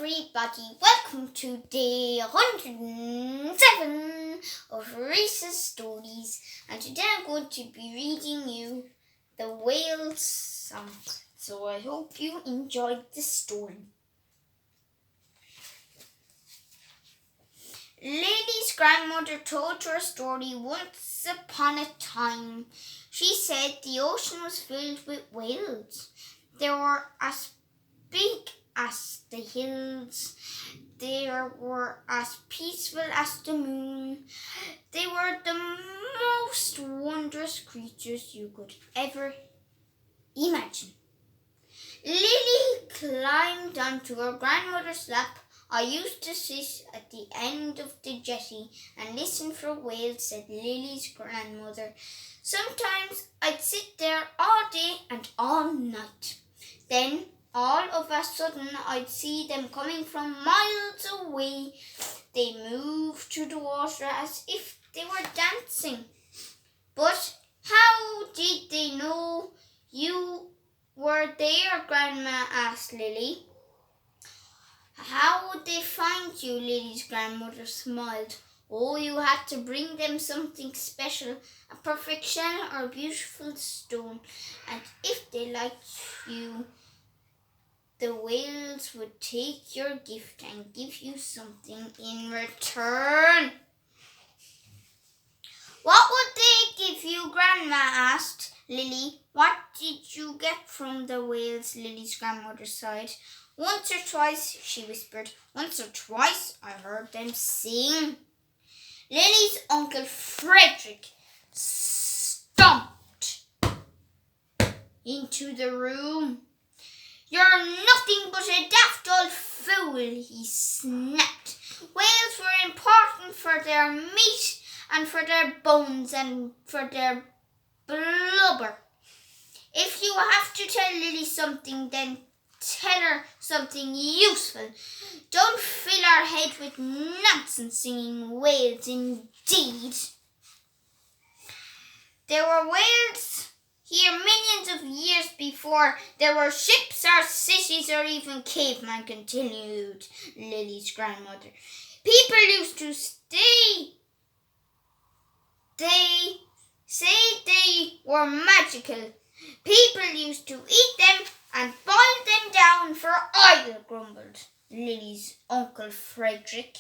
everybody, welcome to day 107 of Rhys's stories, and today I'm going to be reading you the whale song, so I hope you enjoyed the story. Lily's grandmother told her a story once upon a time. She said the ocean was filled with whales. They were as big as the hills. They were as peaceful as the moon. They were the most wondrous creatures you could ever imagine. Lily climbed onto her grandmother's lap. I used to sit at the end of the jetty and listen for whales, said Lily's grandmother. Sometimes I'd sit there all day and all night. Then, all of a sudden, I'd see them coming from miles away. They moved through the water as if they were dancing. But how did they know you were there, Grandma? Asked Lily. How would they find you? Lily's grandmother smiled. Oh, you had to bring them something special, a perfect shell or a beautiful stone. And if they liked you, the whales would take your gift and give you something in return. What would they give you, Grandma? Asked Lily. What did you get from the whales? Lily's grandmother sighed. Once or twice, she whispered. Once or twice, I heard them sing. Lily's Uncle Frederick stomped into the room. You're nothing but a daft old fool, he snapped. Whales were important for their meat and for their bones and for their blubber. If you have to tell Lily something, then tell her something useful. Don't fill our head with nonsense singing whales indeed. There were whales here millions of years before there were ships or cities or even cavemen, continued Lily's grandmother. People used to they were magical. People used to eat them and boil them down for oil, grumbled Lily's Uncle Frederick,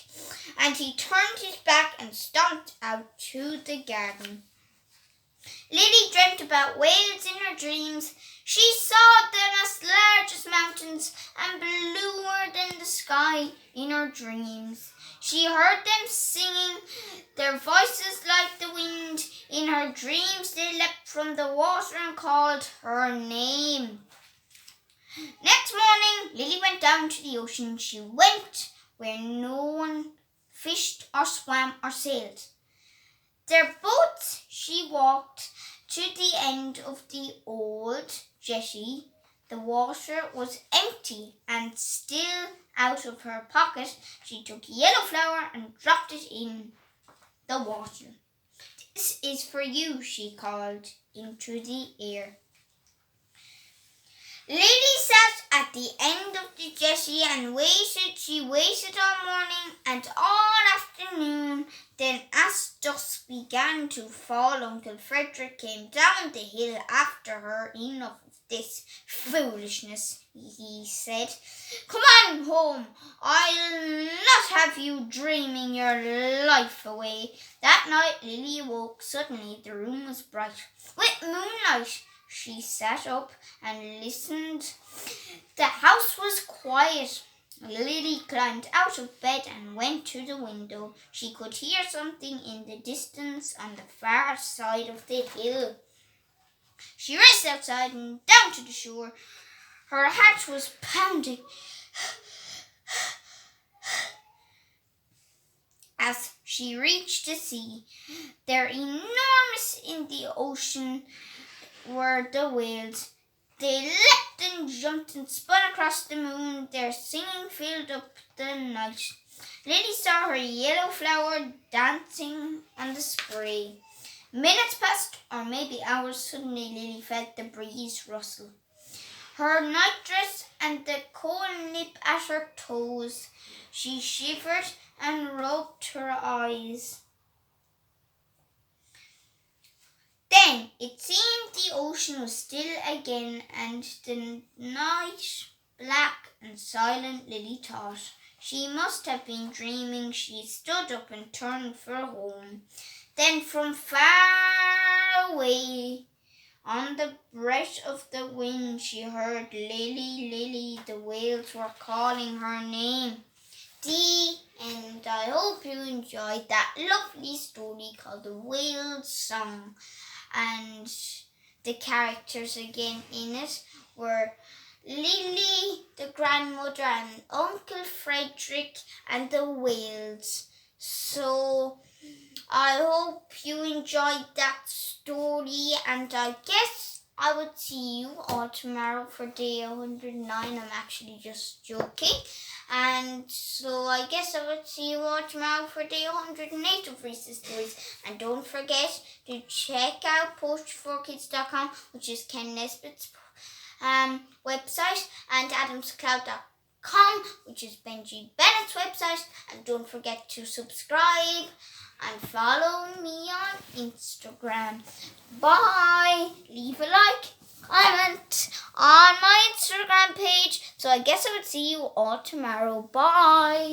and he turned his back and stomped out to the garden. Lily dreamt about whales in her dreams. She saw them as large as mountains and bluer than the sky in her dreams. She heard them singing, their voices like the wind. In her dreams they leapt from the water and called her name. Next morning, Lily went down to the ocean. She went where no one fished or swam or sailed. Their boats, she walked to the end of the old jetty. The water was empty, and still out of her pocket she took yellow flour and dropped it in the water. This is for you, she called into the air. Lily sat at the end of the jetty and waited. She waited all morning and all afternoon. Then as dusk began to fall, Uncle Frederick came down the hill after her. Enough of this foolishness, he said. Come on home. I'll not have you dreaming your life away. That night Lily awoke. Suddenly the room was bright with moonlight. She sat up and listened. The house was quiet. Lily climbed out of bed and went to the window. She could hear something in the distance on the far side of the hill. She raced outside and down to the shore. Her heart was pounding as she reached the sea. There, enormous in the ocean, were the whales. They leapt and jumped and spun across the moon. Their singing filled up the night. Lily saw her yellow flower dancing on the spray. Minutes passed, or maybe hours. Suddenly Lily felt the breeze rustle. her nightdress and the cold nip at her toes. She shivered and rubbed her eyes. Then it seemed the ocean was still again, and the night black and silent. Lily thought. She must have been dreaming. She stood up and turned for home. Then from far away, on the breath of the wind, she heard Lily, Lily. The whales were calling her name. The end. I hope you enjoyed that lovely story called The Whale's Song. And the characters again in it were Lily, the grandmother, and Uncle Frederick, and the whales. So I hope you enjoyed that story, and I guess I would see you all tomorrow for day 109. I'm actually just joking. And so I guess I would see you all tomorrow for day 108 of Rhys's Stories. And don't forget to check out poetryforkids.com, which is Ken Nesbitt's website, and adamscloud.com, which is Benji Bennett's website. And don't forget to subscribe and follow me on Instagram. Bye. Leave a like, comment on my Instagram page. So I guess I would see you all tomorrow. Bye.